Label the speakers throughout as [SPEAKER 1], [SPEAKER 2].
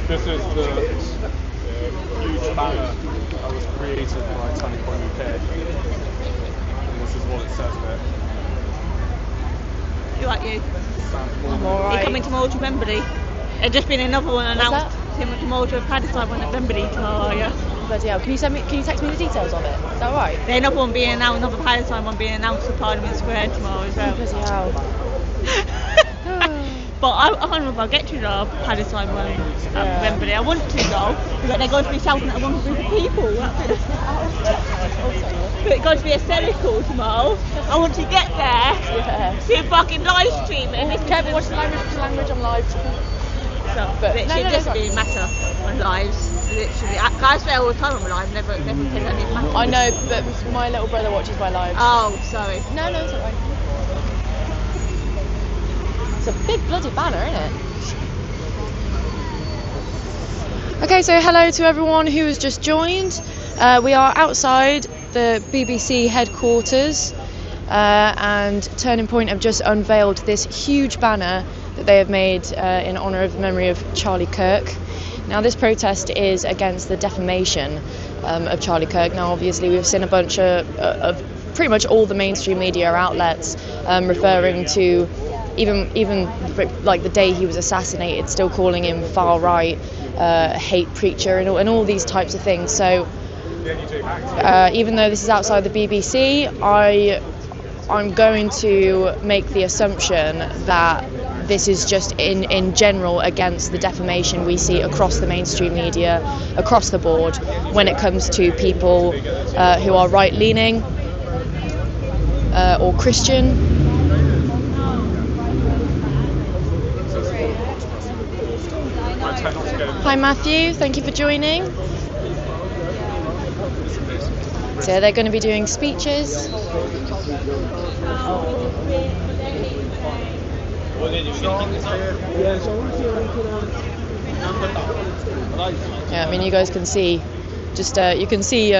[SPEAKER 1] This is the huge banner that was created by Turning Point UK. And this is what it says there.
[SPEAKER 2] You like you?
[SPEAKER 3] I'm alright.
[SPEAKER 2] You're coming to Moultrie Wembley. There's just been another one announced. Coming to Moultrie Padiside one at Wembley tomorrow, yeah.
[SPEAKER 3] Bloody hell. Can you text me the details of it? Is that right?
[SPEAKER 2] There's another one being announced, another Padiside one being announced for Parliament Square tomorrow as well.
[SPEAKER 3] Bloody hell.
[SPEAKER 2] But I don't know if I'll get to the Padiside one at Wembley. I want to go, but they're going to be shouting at one group of people. But it's going to be hysterical tomorrow. I want to get there, see a fucking live stream it.
[SPEAKER 3] Kevin, what's the language on live?
[SPEAKER 2] So, but it should just be matter on lives. Literally, guys say all the time on live, never think that it matters.
[SPEAKER 3] I know, but my little brother watches my lives.
[SPEAKER 2] Oh, sorry.
[SPEAKER 3] No, it's alright. It's a big bloody banner, isn't it? Okay, so hello to everyone who has just joined. We are outside the BBC headquarters, and Turning Point have just unveiled this huge banner that they have made in honour of the memory of Charlie Kirk. Now, this protest is against the defamation of Charlie Kirk. Now, obviously, we've seen a bunch of pretty much all the mainstream media outlets referring to even like the day he was assassinated, still calling him far right, hate preacher, and all these types of things. So even though this is outside the BBC, I'm going to make the assumption that this is just in general against the defamation we see across the mainstream media, across the board, when it comes to people who are right-leaning or Christian. Hi Matthew, thank you for joining. So they're going to be doing speeches. Yeah, I mean, you guys can see, you can see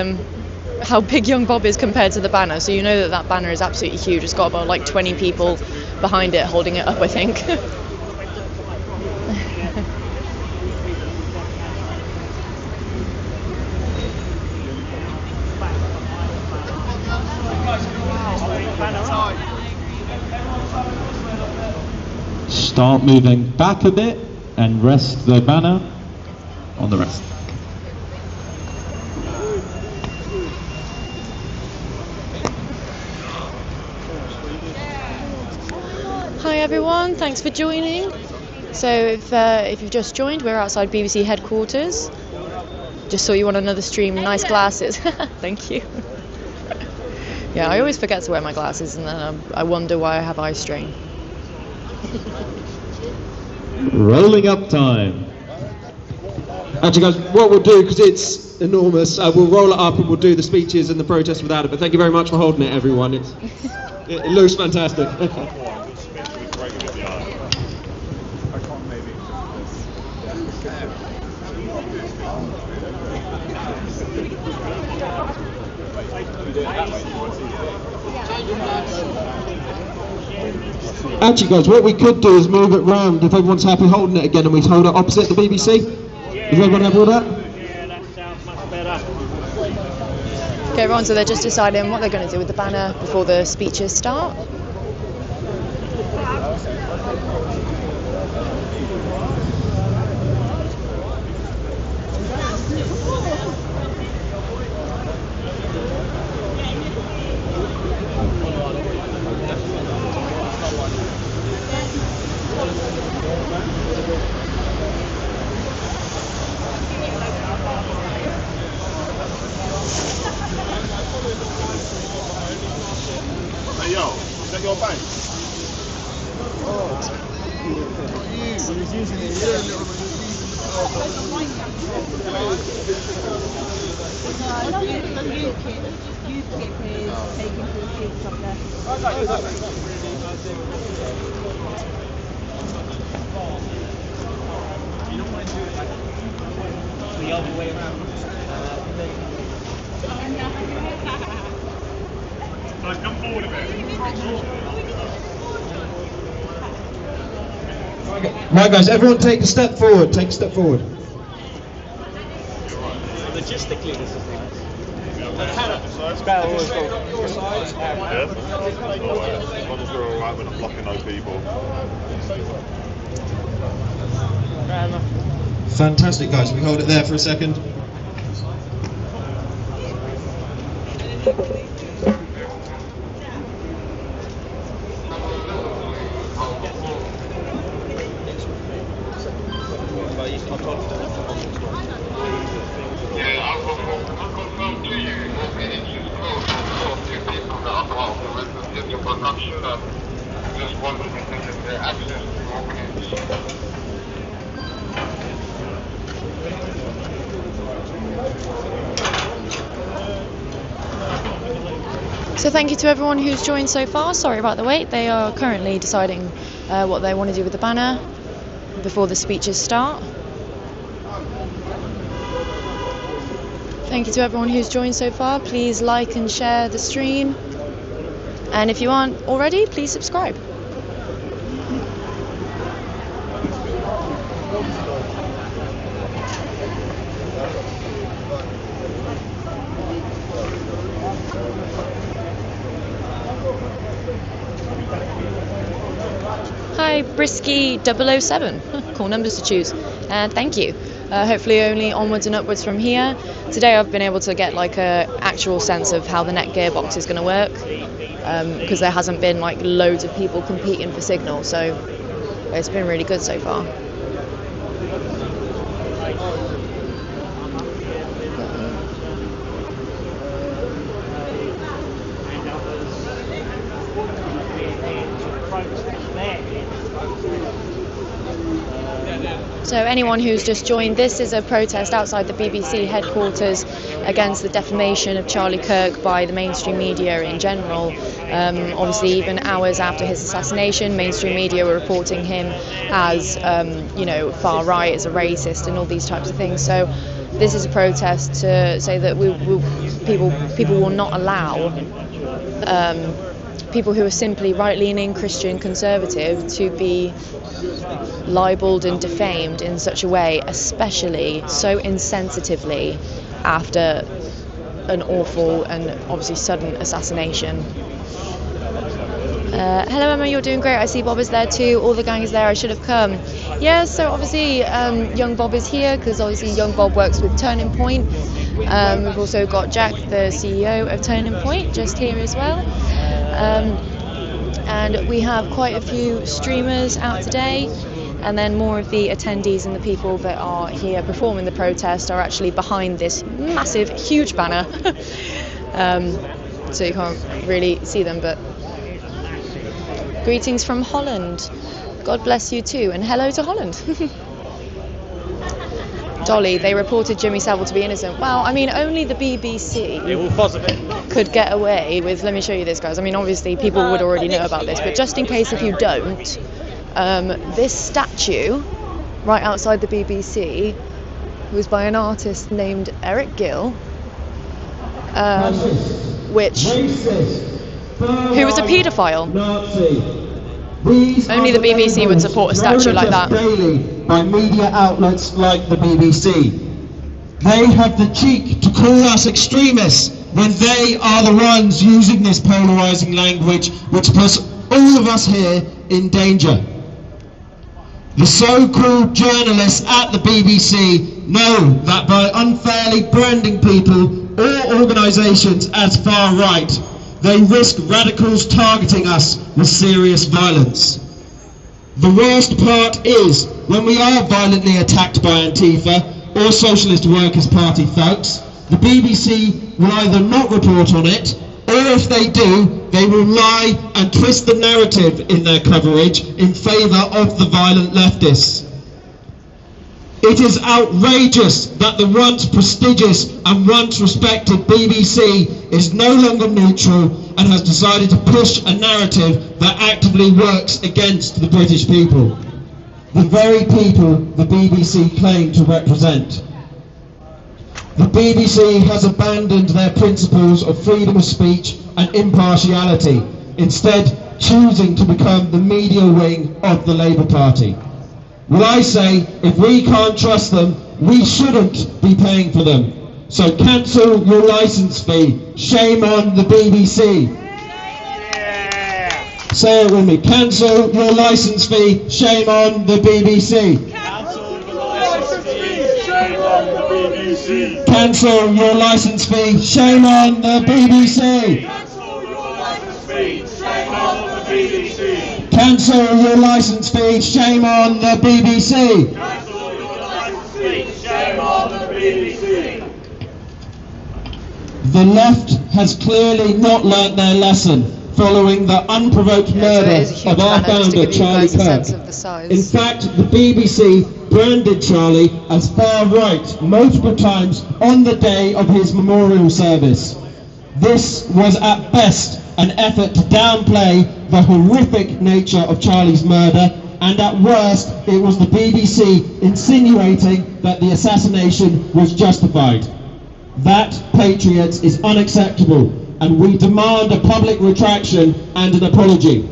[SPEAKER 3] how big Young Bob is compared to the banner, so you know that banner is absolutely huge. It's got about like 20 people behind it holding it up, I think.
[SPEAKER 4] Start moving back a bit and rest the banner on the rest.
[SPEAKER 3] Hi everyone, thanks for joining. So if you've just joined, we're outside BBC headquarters. Just saw you on another stream, nice glasses. Thank you. Yeah, I always forget to wear my glasses and then I wonder why I have eye strain.
[SPEAKER 4] Rolling up time.
[SPEAKER 5] Actually guys, what we'll do, because it's enormous, we'll roll it up and we'll do the speeches and the protest without it, but thank you very much for holding it, everyone. It looks fantastic. Actually guys, what we could do is move it round if everyone's happy holding it again, and we hold it opposite the BBC. Is everyone happy with that?
[SPEAKER 6] Yeah, that sounds much better.
[SPEAKER 3] Okay everyone, so they're just deciding what they're going to do with the banner before the speeches start.
[SPEAKER 7] Hey yo, is that your bank?
[SPEAKER 6] The other way around. Come forward a bit.
[SPEAKER 5] Right guys, everyone take a step forward, take a step forward.
[SPEAKER 6] logistically this is nice.
[SPEAKER 7] It's
[SPEAKER 6] better always go your side.
[SPEAKER 7] Yeah? Alright. As long as we're alright, we're not blocking no people.
[SPEAKER 6] Fair enough.
[SPEAKER 5] Fantastic, guys. We hold it there for a second.
[SPEAKER 3] So thank you to everyone who's joined so far. Sorry about the wait. They are currently deciding what they want to do with the banner before the speeches start. Thank you to everyone who's joined so far. Please like and share the stream. And if you aren't already, please subscribe. Hi, Brisky 007. Cool numbers to choose. Thank you. Hopefully only onwards and upwards from here. Today I've been able to get like a actual sense of how the net gearbox is going to work, because there hasn't been like loads of people competing for signal, so it's been really good so far. So anyone who's just joined, this is a protest outside the BBC headquarters against the defamation of Charlie Kirk by the mainstream media in general. Obviously, even hours after his assassination, mainstream media were reporting him as, far right, as a racist, and all these types of things. So this is a protest to say that people will not allow people who are simply right-leaning Christian conservative to be libelled and defamed in such a way, especially so insensitively after an awful and obviously sudden assassination. Hello Emma, you're doing great. I see Bob is there too. All the gang is there. I should have come. Yeah, so obviously young Bob is here because obviously young Bob works with Turning Point. We've also got Jack, the CEO of Turning Point, just here as well. And we have quite a few streamers out today, and then more of the attendees and the people that are here performing the protest are actually behind this massive, huge banner. So you can't really see them, but greetings from Holland. God bless you too, and hello to Holland. Dolly, they reported Jimmy Savile to be innocent. Well, I mean, only the BBC could get away with, let me show you this, guys. I mean, obviously people would already know about this, but just in case if you don't, this statue right outside the BBC was by an artist named Eric Gill, who was a paedophile. Only the BBC would support a statue like that.
[SPEAKER 5] Daily by media outlets like the BBC. They have the cheek to call us extremists when they are the ones using this polarising language which puts all of us here in danger. The so-called journalists at the BBC know that by unfairly branding people or organisations as far right, they risk radicals targeting us with serious violence. The worst part is, when we are violently attacked by Antifa or Socialist Workers' Party thugs, the BBC will either not report on it, or if they do, they will lie and twist the narrative in their coverage in favour of the violent leftists. It is outrageous that the once prestigious and once respected BBC is no longer neutral and has decided to push a narrative that actively works against the British people. The very people the BBC claim to represent. The BBC has abandoned their principles of freedom of speech and impartiality, instead choosing to become the media wing of the Labour Party. Well, I say, if we can't trust them, we shouldn't be paying for them. So cancel your licence fee. Shame on the BBC. Say it with me. Cancel your licence fee. Shame on the BBC.
[SPEAKER 7] Cancel the licence fee. Shame on the BBC.
[SPEAKER 5] Cancel your licence fee. Shame on the BBC.
[SPEAKER 7] Cancel your licence fee. Shame on the BBC.
[SPEAKER 5] Cancel your licence fee. Shame on the BBC.
[SPEAKER 7] Cancel your licence fee. Shame on the BBC.
[SPEAKER 5] The left has clearly not learnt their lesson following the unprovoked murder
[SPEAKER 3] it is a huge
[SPEAKER 5] of our
[SPEAKER 3] banner, just to
[SPEAKER 5] founder
[SPEAKER 3] give you
[SPEAKER 5] Charlie
[SPEAKER 3] guys a sense
[SPEAKER 5] Kirk.
[SPEAKER 3] of the size.
[SPEAKER 5] In fact, the BBC branded Charlie as far right multiple times on the day of his memorial service. This was at best an effort to downplay the horrific nature of Charlie's murder, and at worst it was the BBC insinuating that the assassination was justified. That, patriots, is unacceptable, and we demand a public retraction and an apology.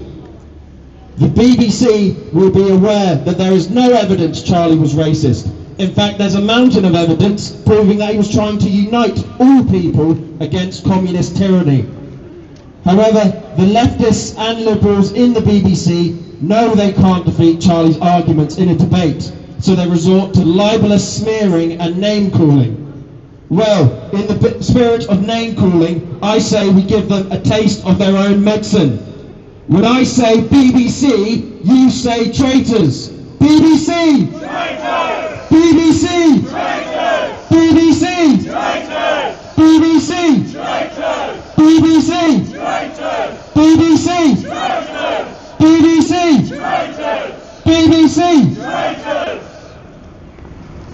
[SPEAKER 5] The BBC will be aware that there is no evidence Charlie was racist. In fact, there's a mountain of evidence proving that he was trying to unite all people against communist tyranny. However, the leftists and liberals in the BBC know they can't defeat Charlie's arguments in a debate, so they resort to libelous smearing and name-calling. Well, in the spirit of name-calling, I say we give them a taste of their own medicine. When I say BBC, you say traitors. BBC!
[SPEAKER 7] Traitors!
[SPEAKER 5] BBC!
[SPEAKER 7] Traitors!
[SPEAKER 5] BBC!
[SPEAKER 7] Traitors!
[SPEAKER 5] BBC!
[SPEAKER 7] Traitors!
[SPEAKER 5] BBC!
[SPEAKER 7] Traitors!
[SPEAKER 5] BBC!
[SPEAKER 7] Traitors!
[SPEAKER 5] BBC!
[SPEAKER 7] Traitors!
[SPEAKER 5] BBC!
[SPEAKER 7] Traitors!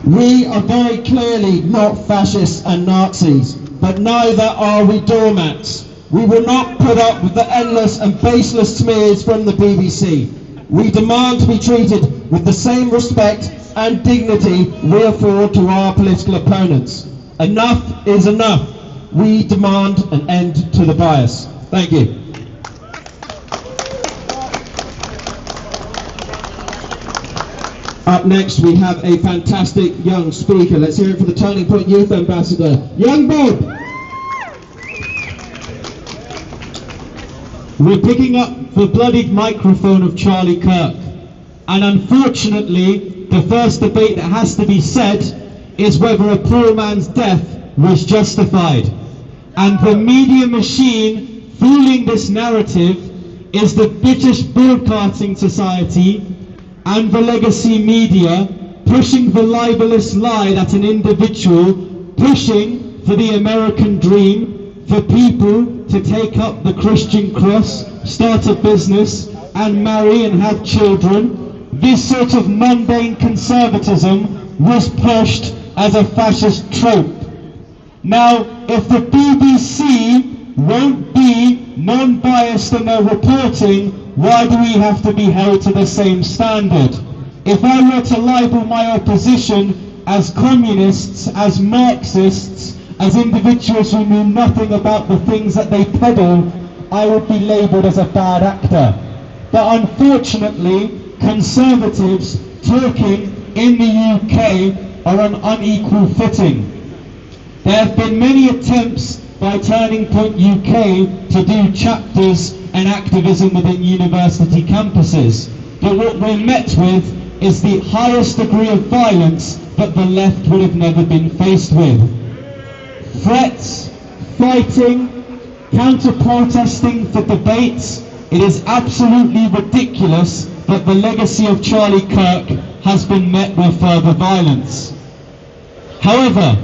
[SPEAKER 5] We are very clearly not fascists and Nazis, but neither are we doormats. We will not put up with the endless and baseless smears from the BBC. We demand to be treated with the same respect and dignity we afford to our political opponents. Enough is enough. We demand an end to the bias. Thank you. Up next we have a fantastic young speaker. Let's hear it for the Turning Point Youth Ambassador, Young Bob.
[SPEAKER 4] We're picking up the bloodied microphone of Charlie Kirk, and unfortunately the first debate that has to be said is whether a poor man's death was justified. And the media machine fueling this narrative is the British Broadcasting Society and the legacy media, pushing the libelous lie that an individual, pushing for the American dream, for people to take up the Christian cross, start a business and marry and have children. This sort of mundane conservatism was pushed as a fascist trope. Now, if the BBC won't be non-biased in their reporting, why do we have to be held to the same standard? If I were to libel my opposition as communists, as Marxists, as individuals who knew nothing about the things that they peddle, I would be labelled as a bad actor. But unfortunately, conservatives talking in the UK are on unequal footing. There have been many attempts by Turning Point UK to do chapters and activism within university campuses, but what we're met with is the highest degree of violence that the left would have never been faced with. Threats, fighting, counter-protesting for debates. It is absolutely ridiculous that the legacy of Charlie Kirk has been met with further violence. However,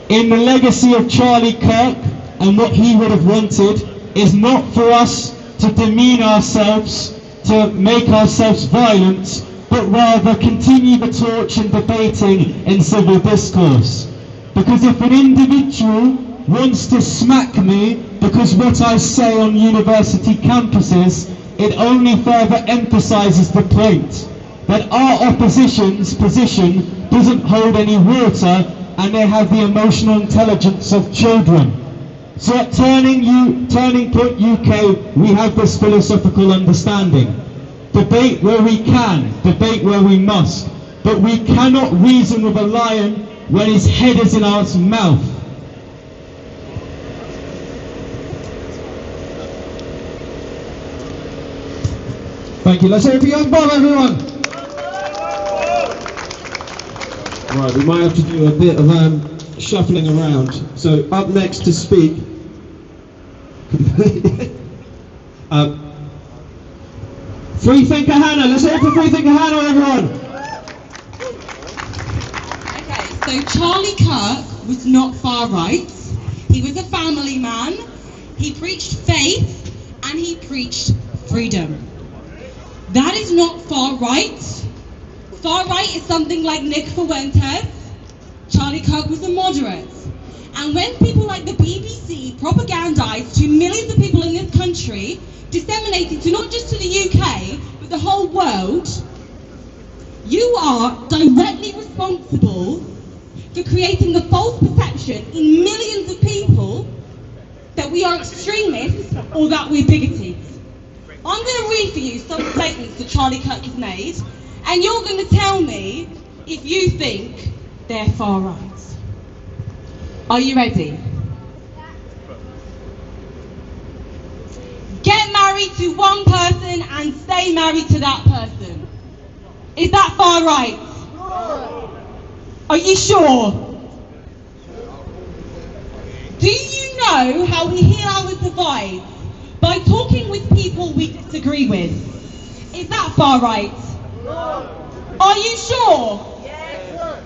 [SPEAKER 4] in the legacy of Charlie Kirk and what he would have wanted is not for us to demean ourselves, to make ourselves violent, but rather continue the torch and debating in civil discourse. Because if an individual wants to smack me because what I say on university campuses, it only further emphasises the point that our opposition's position doesn't hold any water and they have the emotional intelligence of children. So at Turning Point UK, we have this philosophical understanding. Debate where we can, debate where we must, but we cannot reason with a lion when his head is in our mouth. Thank you. Let's hear it for Young Bob, everyone. Right, we might have to do a bit of shuffling around. So up next to speak. Freethinker Hannah. Let's hear it for Freethinker Hannah, everyone.
[SPEAKER 8] Okay, so Charlie Kirk was not far right. He was a family man. He preached faith and he preached freedom. That is not far right. Far right is something like Nick Fuentes. Charlie Kirk was a moderate. And when people like the BBC propagandized to millions of people in this country, disseminated to not just to the UK, but the whole world, you are directly responsible for creating the false perception in millions of people that we are extremists or that we're bigoted. I'm going to read for you some statements that Charlie Kirk has made, and you're going to tell me if you think they're far right. Are you ready? Get married to one person and stay married to that person. Is that far right? Are you sure? Do you know how we heal our divide? By talking with people we disagree with. Is that far right? Are you sure? Yes.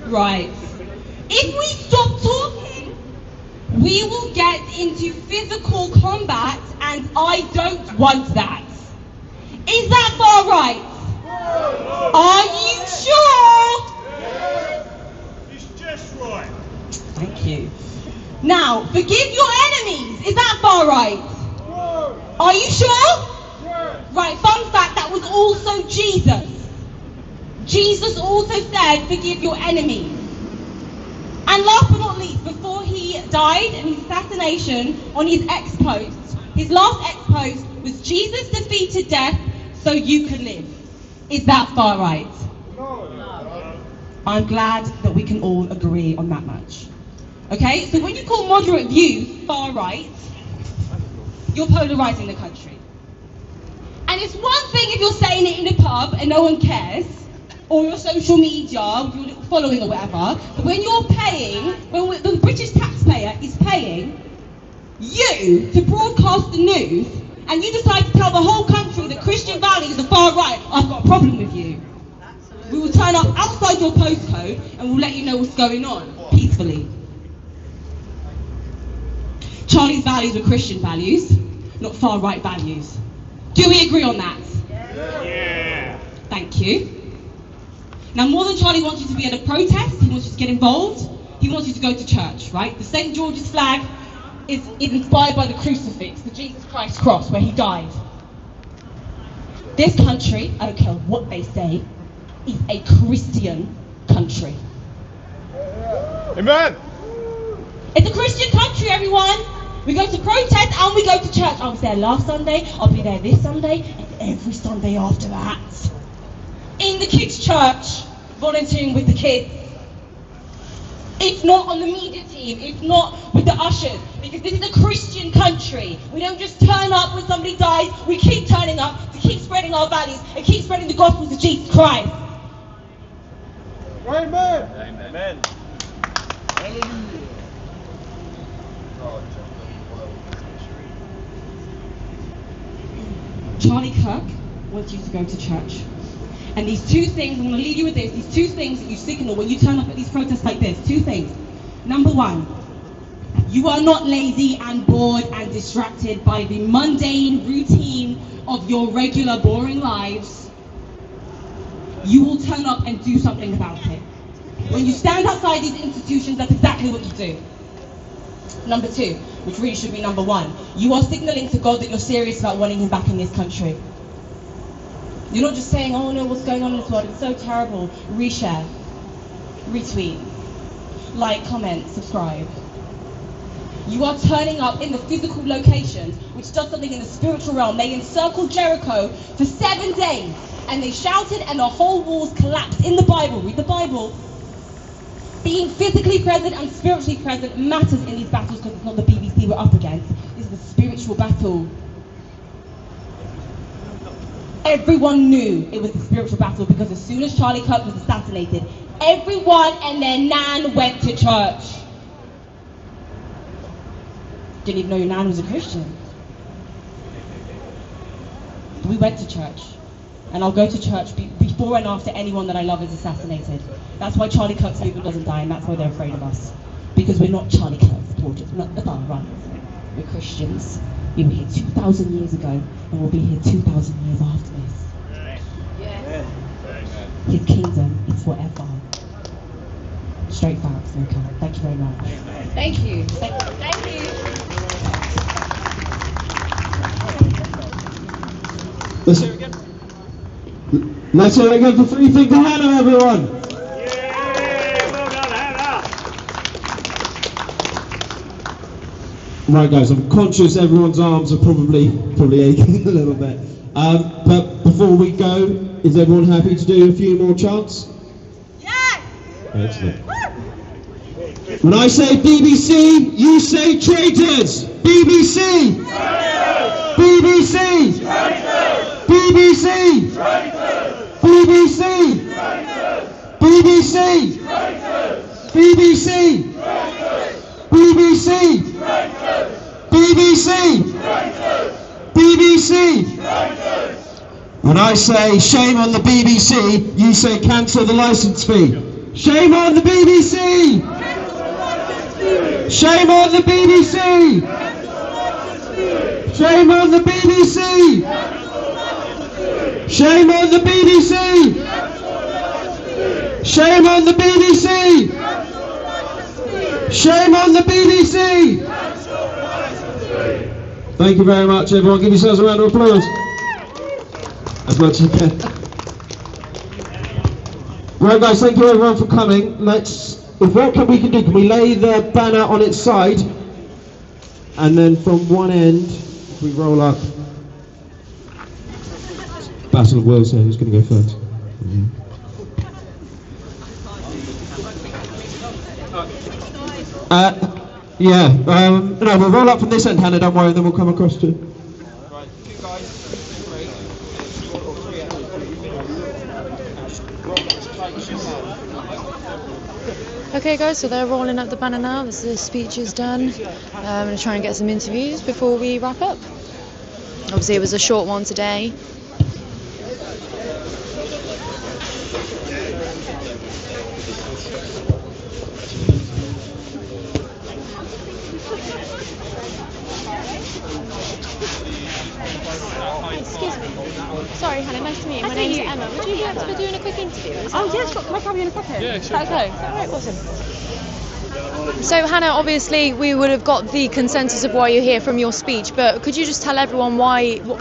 [SPEAKER 8] Right. If we stop talking, we will get into physical combat, and I don't want that. Is that far right? Are you sure?
[SPEAKER 7] Yes. It's just right.
[SPEAKER 8] Thank you. Now, forgive your enemies. Is that far right? Are you sure? Right, fun fact, that was also Jesus. Jesus also said, forgive your enemies. And last but not least, before he died in his assassination on his ex-post, his last ex-post was, Jesus defeated death so you could live. Is that far right? No. I'm glad that we can all agree on that much. Okay, so when you call moderate views far right, you're polarising the country. And it's one thing if you're saying it in a pub and no one cares, or your social media, your little following or whatever, but when you're paying, when the British taxpayer is paying you to broadcast the news, and you decide to tell the whole country that Christian values are far right, I've got a problem with you. We will turn up outside your postcode and we'll let you know what's going on, peacefully. Charlie's values are Christian values, not far right values. Do we agree on that?
[SPEAKER 7] Yeah.
[SPEAKER 8] Thank you. Now, more than Charlie wants you to be at a protest, he wants you to get involved, he wants you to go to church, right? The St. George's flag is inspired by the crucifix, the Jesus Christ cross, where he died. This country, I don't care what they say, is a Christian country.
[SPEAKER 1] Amen.
[SPEAKER 8] It's a Christian country, everyone. We go to protest and we go to church. I was there last Sunday, I'll be there this Sunday, and every Sunday after that. In the kids' church, volunteering with the kids. If not on the media team, if not with the ushers, because this is a Christian country. We don't just turn up when somebody dies, we keep turning up to keep spreading our values and keep spreading the gospel of Jesus Christ.
[SPEAKER 7] Amen.
[SPEAKER 1] Amen.
[SPEAKER 7] Hallelujah.
[SPEAKER 8] Charlie Kirk wants you to go to church. And these two things, I'm going to leave you with this, these two things that you signal when you turn up at these protests like this, two things. Number one, you are not lazy and bored and distracted by the mundane routine of your regular boring lives. You will turn up and do something about it. When you stand outside these institutions, that's exactly what you do. Number two, which really should be number one, you are signaling to God that you're serious about wanting him back in this country. You're not just saying, oh no, what's going on in this world, it's so terrible. Reshare, retweet, like, comment, subscribe. You are turning up in the physical locations, which does something in the spiritual realm. They encircled Jericho for 7 days, and they shouted and the whole walls collapsed. In the Bible, read the Bible. being physically present and spiritually present matters in these battles, because it's not the BBC we're up against, it's the spiritual battle. Everyone knew it was the spiritual battle, because as soon as Charlie Kirk was assassinated, everyone and their nan went to church. Didn't even know your nan was a Christian. We went to church. And I'll go to church before and after anyone that I love is assassinated. That's why Charlie Kirk's movement doesn't die, and that's why they're afraid of us. Because we're not Charlie Kirk supporters, we're not the far right. We're Christians. We were here 2,000 years ago, and we'll be here 2,000 years after this.
[SPEAKER 2] Yeah.
[SPEAKER 8] His kingdom is forever. Straight facts, no cap. Thank you very much.
[SPEAKER 2] Thank you. Thank you.
[SPEAKER 4] Let's hear it again for three things to Hannah, everyone. Right, guys, I'm conscious everyone's arms are probably aching a little bit. But before we go, is everyone happy to do a few more chants?
[SPEAKER 2] Yes.
[SPEAKER 4] Excellent. When I say BBC, you say traitors. BBC. BBC. BBC. BBC. BBC. BBC. BBC. BBC. BBC. When I say shame on the BBC, you say cancel the license fee. Shame on the BBC. Shame on the BBC. Shame on the BBC. Shame on the BBC. Shame on the BBC. Shame on the BBC. Thank you very much, everyone. Give yourselves a round of applause. As much as you can. Right, guys, thank you everyone for coming. What can we do? Can we lay the banner on its side? And then from one end, we roll up. Battle of Wills here. Who's going to go first? No, we'll roll up from this end, Hannah, don't worry, then we'll come across to...
[SPEAKER 3] Okay guys, so they're rolling up the banner now. The speech is done. I'm going to try and get some interviews before we wrap up. Obviously it was a short one today.
[SPEAKER 9] Excuse me. Sorry, Hannah, nice to meet you. My name's Emma. Would you be able to be doing a quick interview?
[SPEAKER 2] Oh yes, can I come in a second?
[SPEAKER 1] Yeah, sure.
[SPEAKER 2] Okay.
[SPEAKER 3] Alright, awesome. So Hannah, obviously we would have got the consensus of why you're here from your speech, but could you just tell everyone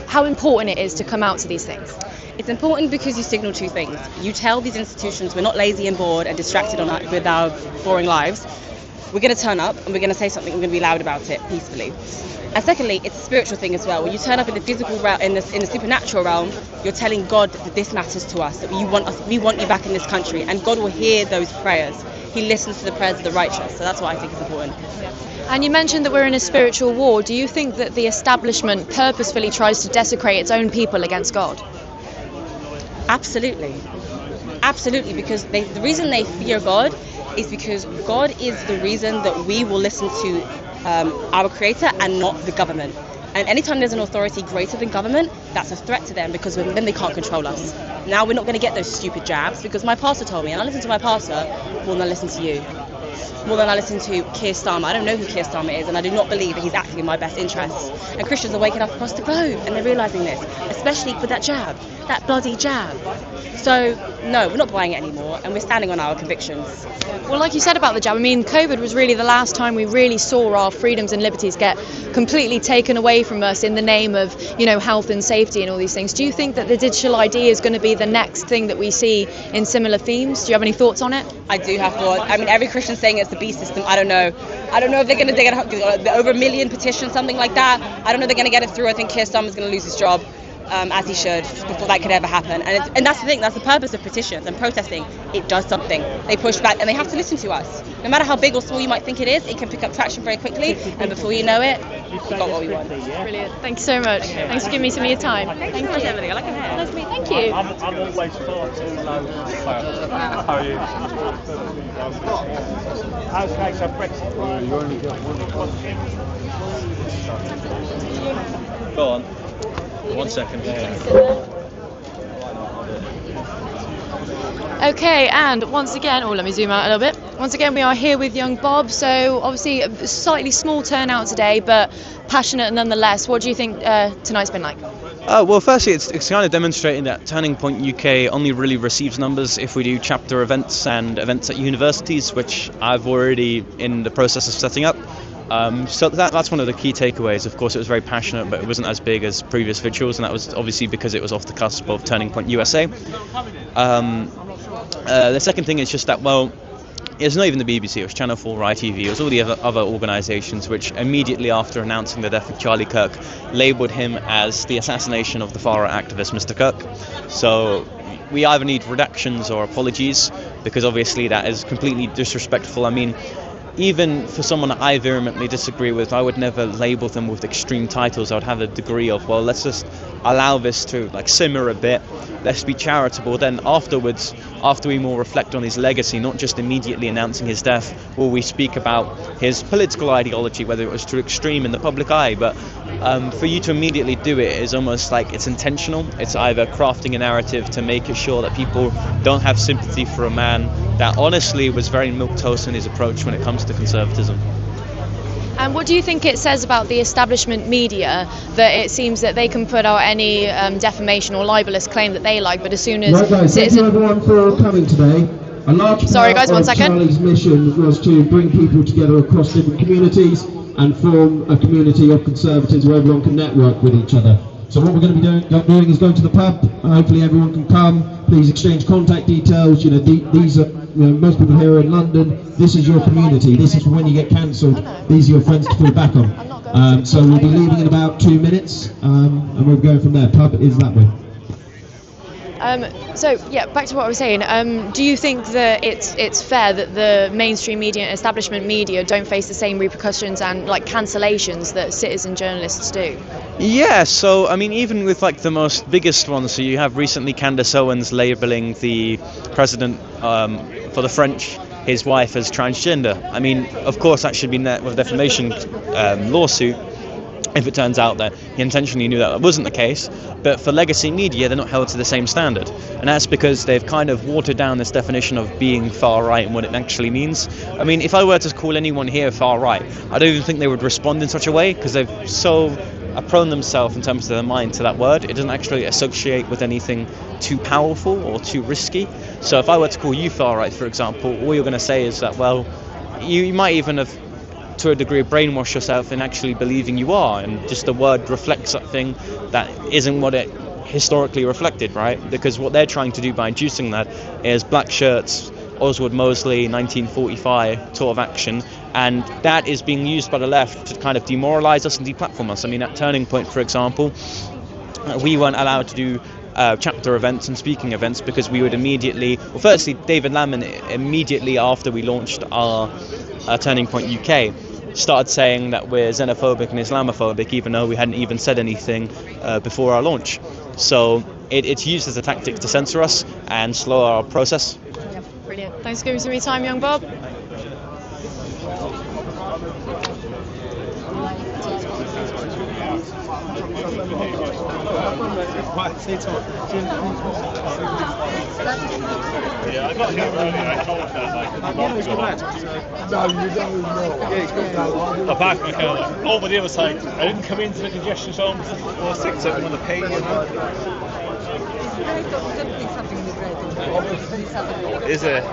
[SPEAKER 3] how important it is to come out to these things?
[SPEAKER 10] It's important because you signal two things. You tell these institutions we're not lazy and bored and distracted with our boring lives. We're going to turn up and we're going to say something, we're going to be loud about it peacefully. And secondly, it's a spiritual thing as well. When you turn up in the physical realm, in the supernatural realm, you're telling God that this matters to us, that we want you back in this country, and God will hear those prayers. He listens to the prayers of the righteous, so that's what I think is important.
[SPEAKER 3] And you mentioned that we're in a spiritual war. Do you think that the establishment purposefully tries to desecrate its own people against God?
[SPEAKER 10] Absolutely. Absolutely, because the reason they fear God is because God is the reason that we will listen to our Creator and not the government. And anytime there's an authority greater than government, that's a threat to them, because then they can't control us. Now we're not going to get those stupid jabs, because my pastor told me, and I listen to my pastor more than I listen to you. More than I listen to Keir Starmer. I don't know who Keir Starmer is, and I do not believe that he's acting in my best interests. And Christians are waking up across the globe, and they're realising this, especially with that jab, that bloody jab. So, no, we're not buying it anymore, and we're standing on our convictions.
[SPEAKER 3] Well, like you said about the jab, I mean, COVID was really the last time we really saw our freedoms and liberties get completely taken away from us in the name of, health and safety and all these things. Do you think that the digital ID is going to be the next thing that we see in similar themes? Do you have any thoughts on it?
[SPEAKER 10] I do have thoughts. I mean, every Christian's saying it's the beast system. I don't know. I don't know if they're going to over 1 million petitions, something like that. I don't know if they're going to get it through. I think Keir Starmer's going to lose his job. as he should before that could ever happen. And that's the thing, that's the purpose of petitions and protesting. It does something. They push back and they have to listen to us. No matter how big or small you might think it is, it can pick up traction very quickly, and before you know it, we've got what we want.
[SPEAKER 3] Brilliant. Thank you so much. Thanks for giving me some of your time.
[SPEAKER 10] Thank you so much, Emily. I like your hair.
[SPEAKER 3] Nice to meet you. Thank you.
[SPEAKER 1] I'm always far too low. How are you?
[SPEAKER 6] Okay, so Brexit.
[SPEAKER 1] You only get one.
[SPEAKER 6] Go on. 1 second.
[SPEAKER 3] Okay, and once again, let me zoom out a little bit. Once again, we are here with young Bob. So obviously, a slightly small turnout today, but passionate nonetheless. What do you think tonight's been like?
[SPEAKER 11] Well, firstly, it's kind of demonstrating that Turning Point UK only really receives numbers if we do chapter events and events at universities, which I've already in the process of setting up. So that's one of the key takeaways. Of course, it was very passionate, but it wasn't as big as previous vigils, and that was obviously because it was off the cusp of Turning Point USA. The second thing is just that, well, it's not even the BBC, it was Channel 4, ITV, it was all the other organisations which immediately after announcing the death of Charlie Kirk labelled him as the assassination of the far-right activist Mr. Kirk. So we either need redactions or apologies, because obviously that is completely disrespectful. I mean, even for someone that I vehemently disagree with, I would never label them with extreme titles. I would have a degree of, well, let's just allow this to simmer a bit, let's be charitable. Then afterwards, after we more reflect on his legacy, not just immediately announcing his death, will we speak about his political ideology, whether it was too extreme in the public eye. But for you to immediately do it is almost like it's intentional. It's either crafting a narrative to make it sure that people don't have sympathy for a man that honestly was very milquetoast in his approach when it comes to conservatism.
[SPEAKER 3] And what do you think it says about the establishment media that it seems that they can put out any defamation or libelous claim that they like, but as soon as
[SPEAKER 5] right, guys, thank you everyone for coming today. A large part of Charlie's mission was to bring people together across different communities and form a community of conservatives where everyone can network with each other. So what we're going to be doing is going to the pub. Hopefully everyone can come. Please exchange contact details. These are most people here in London. This is your community. This is when you get cancelled. These are your friends to fall back on. So we'll be leaving in about 2 minutes, and we'll go from there. Pub is that way.
[SPEAKER 3] So yeah, back to what I was saying. Do you think that it's fair that the mainstream media and establishment media don't face the same repercussions and cancellations that citizen journalists do?
[SPEAKER 11] Yeah, so I mean, even with the most biggest ones, so you have recently Candace Owens labelling the president for the French, his wife, as transgender. I mean, of course that should be met with a defamation lawsuit if it turns out that he intentionally knew that wasn't the case. But for legacy media, they're not held to the same standard, and that's because they've kind of watered down this definition of being far right and what it actually means. I mean, if I were to call anyone here far right, I don't even think they would respond in such a way, because they've so prone themselves in terms of their mind to that word. It doesn't actually associate with anything too powerful or too risky. So if I were to call you far right, for example, all you're going to say is that, well, you might even have to a degree brainwash yourself in actually believing you are, and just the word reflects something that isn't what it historically reflected, right? Because what they're trying to do by inducing that is black shirts, Oswald Mosley, 1945 sort of action, and that is being used by the left to kind of demoralise us and deplatform us. I mean, at Turning Point, for example, we weren't allowed to do chapter events and speaking events because we would immediately, well, firstly, David Lamman, immediately after we launched our Turning Point UK, started saying that we're xenophobic and Islamophobic, even though we hadn't even said anything before our launch. So it's used as a tactic to censor us and slow our process.
[SPEAKER 3] Yeah, brilliant. Thanks for giving us some of your time, young Bob.
[SPEAKER 7] Yeah, I got here early. I told that no, you don't know. Apart from over the other side, I didn't come into the congestion zone or 6 7 on the page. Is it?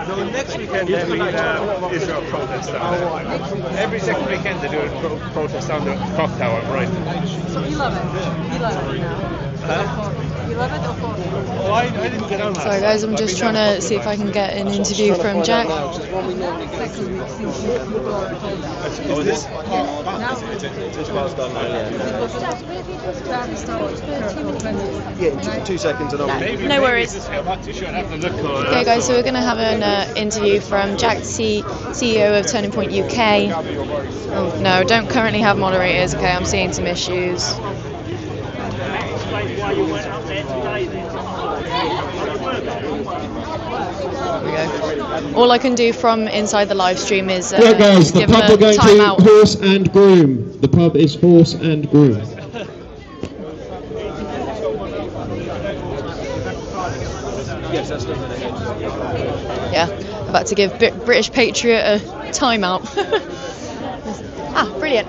[SPEAKER 7] So next weekend they're doing Israel protest down there. Every second weekend they're doing protest down the clock tower, right?
[SPEAKER 3] So you love it? You love it now? You love it or for?
[SPEAKER 7] Oh, I didn't get on that.
[SPEAKER 3] Sorry guys, I'm just trying to see if I can get an interview from Jack.
[SPEAKER 7] Oh, is this?
[SPEAKER 5] Yeah, 2 seconds and I'll...
[SPEAKER 3] No worries. Okay guys, so we're going to have an interview from Jack, CEO of Turning Point UK. Oh, no, don't currently have moderators. Okay, I'm seeing some issues. There we go. All I can do from inside the live stream is
[SPEAKER 4] Right guys, the
[SPEAKER 3] give
[SPEAKER 4] pub
[SPEAKER 3] a
[SPEAKER 4] we're going
[SPEAKER 3] time
[SPEAKER 4] to
[SPEAKER 3] out.
[SPEAKER 4] Horse and Groom. The pub is Horse and Groom.
[SPEAKER 3] Yeah, about to give British Patriot a timeout. Brilliant.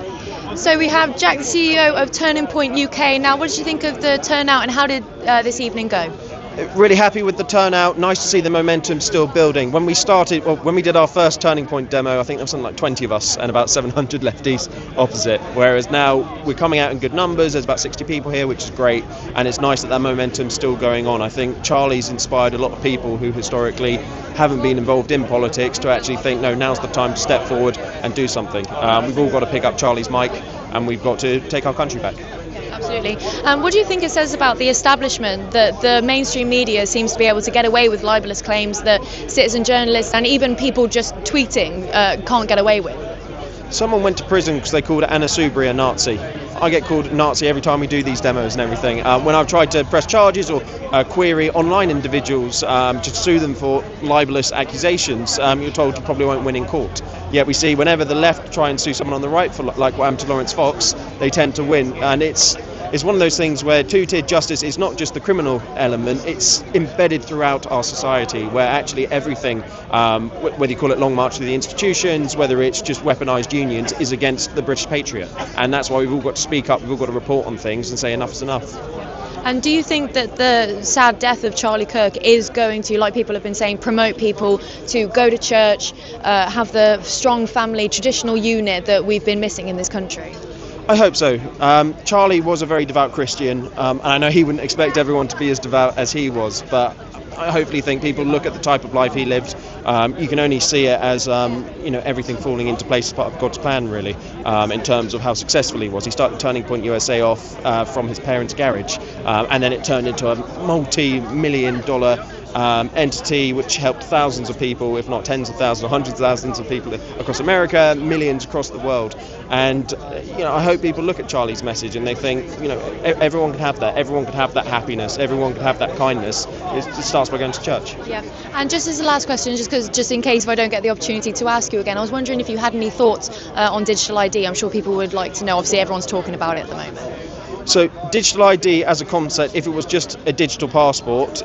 [SPEAKER 3] So we have Jack, the CEO of Turning Point UK. Now, what did you think of the turnout and how did this evening go?
[SPEAKER 5] Really happy with the turnout. Nice to see the momentum still building. When we did our first Turning Point demo, I think there was something like 20 of us and about 700 lefties opposite. Whereas now we're coming out in good numbers. There's about 60 people here, which is great. And it's nice that momentum's still going on. I think Charlie's inspired a lot of people who historically haven't been involved in politics to actually think, no, now's the time to step forward and do something. We've all got to pick up Charlie's mic and we've got to take our country back.
[SPEAKER 3] Absolutely. What do you think it says about the establishment that the mainstream media seems to be able to get away with libelous claims that citizen journalists and even people just tweeting can't get away with?
[SPEAKER 5] Someone went to prison because they called Anna Soubry a Nazi. I get called Nazi every time we do these demos and everything. When I've tried to press charges or query online individuals to sue them for libelous accusations, you're told you probably won't win in court. Yet we see whenever the left try and sue someone on the right for like what happened to Lawrence Fox, they tend to win. And it's one of those things where two-tiered justice is not just the criminal element, it's embedded throughout our society, where actually everything, whether you call it Long March to the institutions, whether it's just weaponised unions, is against the British patriot. And that's why we've all got to speak up, we've all got to report on things and say enough is enough.
[SPEAKER 3] And do you think that the sad death of Charlie Kirk is going to, like people have been saying, promote people to go to church, have the strong family traditional unit that we've been missing in this country?
[SPEAKER 5] I hope so. Charlie was a very devout Christian, and I know he wouldn't expect everyone to be as devout as he was, but I hopefully think people look at the type of life he lived. You can only see it as everything falling into place as part of God's plan, really, in terms of how successful he was. He started Turning Point USA off from his parents' garage, and then it turned into a multi-million-dollar entity which helped thousands of people, if not tens of thousands or hundreds of thousands of people across America, millions across the world. And I hope people look at Charlie's message and they think, everyone could have that. Everyone could have that happiness. Everyone could have that kindness. It starts by going to church.
[SPEAKER 3] Yeah. And just as a last question, just in case if I don't get the opportunity to ask you again, I was wondering if you had any thoughts on digital ID. I'm sure people would like to know. Obviously, everyone's talking about it at the moment.
[SPEAKER 5] So digital ID as a concept, if it was just a digital passport,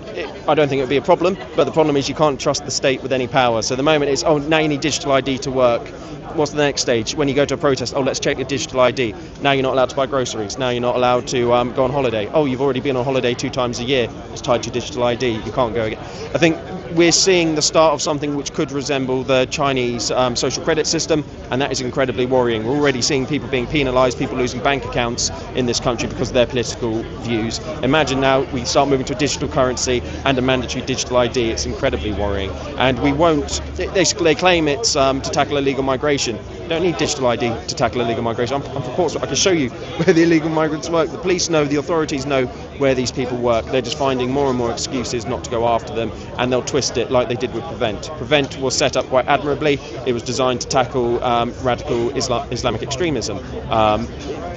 [SPEAKER 5] I don't think it would be a problem. But the problem is you can't trust the state with any power. So the moment it's, now you need digital ID to work. What's the next stage? When you go to a protest, let's check your digital ID. Now you're not allowed to buy groceries. Now you're not allowed to go on holiday. You've already been on holiday 2 times a year. It's tied to digital ID. You can't go again. I think we're seeing the start of something which could resemble the Chinese social credit system, and that is incredibly worrying. We're already seeing people being penalised, people losing bank accounts in this country because of their political views. Imagine now we start moving to a digital currency and a mandatory digital ID. It's incredibly worrying. And we won't, they claim it's to tackle illegal migration. You don't need digital ID to tackle illegal migration. I'm from Portsmouth. I can show you where the illegal migrants work. The police know, the authorities know where these people work. They're just finding more and more excuses not to go after them, and they'll twist it like they did with Prevent. Prevent was set up quite admirably. It was designed to tackle radical Islamic extremism.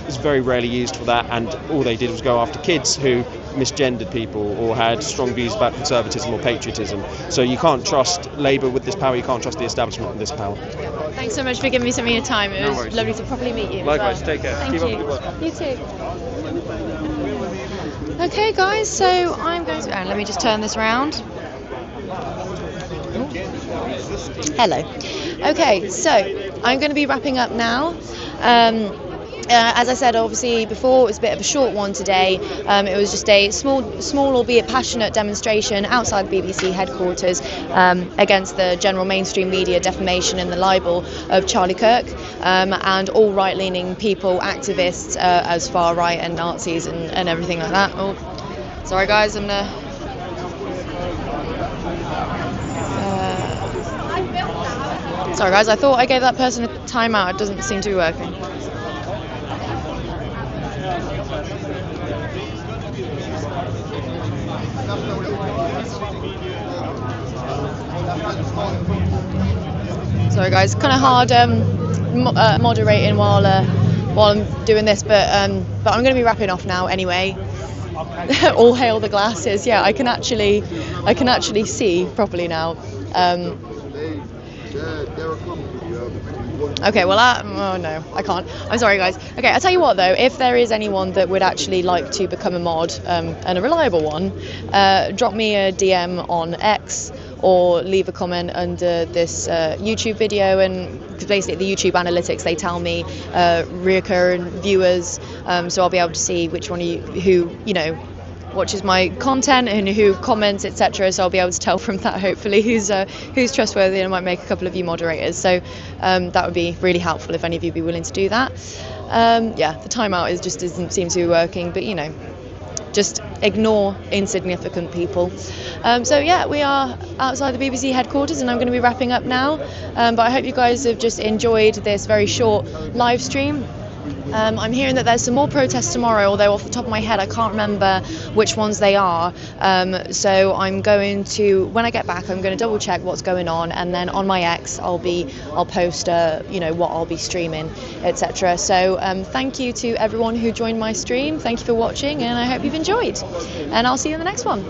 [SPEAKER 5] It's very rarely used for that, and all they did was go after kids who misgendered people or had strong views about conservatism or patriotism. So you can't trust Labour with this power, you can't trust the establishment with this power.
[SPEAKER 3] Thanks so much for giving me some of your time. It was lovely to properly meet you.
[SPEAKER 5] Likewise, take care.
[SPEAKER 3] Thank
[SPEAKER 5] Keep
[SPEAKER 3] you.
[SPEAKER 5] up the good work.
[SPEAKER 3] You too. Okay guys, so I'm going to, let me just turn this around. Hello. Okay, so I'm going to be wrapping up now. As I said, obviously before, it was a bit of a short one today. It was just a small albeit passionate demonstration outside the BBC headquarters against the general mainstream media defamation and the libel of Charlie Kirk and all right-leaning people, activists as far right and Nazis and everything like that. Oh, sorry guys, I'm gonna. Sorry guys, I thought I gave that person a timeout. It doesn't seem to be working. Sorry guys, kind of hard moderating while I'm doing this, but I'm going to be wrapping off now anyway. All hail the glasses. Yeah, I can actually see properly now. Okay, well, oh no, I can't. I'm sorry, guys. Okay, I'll tell you what, though, if there is anyone that would actually like to become a mod, and a reliable one, drop me a DM on X or leave a comment under this YouTube video, and basically the YouTube analytics, they tell me recurrent viewers, so I'll be able to see which one of you, who, you know, watches my content and who comments, etc. So I'll be able to tell from that, hopefully, who's trustworthy, and I might make a couple of you moderators. So that would be really helpful if any of you would be willing to do that. Yeah, the timeout just doesn't seem to be working, but you know, just ignore insignificant people. So yeah, we are outside the BBC headquarters, and I'm going to be wrapping up now. But I hope you guys have just enjoyed this very short live stream. I'm hearing that there's some more protests tomorrow, although off the top of my head I can't remember which ones they are. So I'm going to, when I get back, I'm going to double check what's going on, and then on my X I'll post you know, what I'll be streaming, etc. So thank you to everyone who joined my stream. Thank you for watching, and I hope you've enjoyed, and I'll see you in the next one.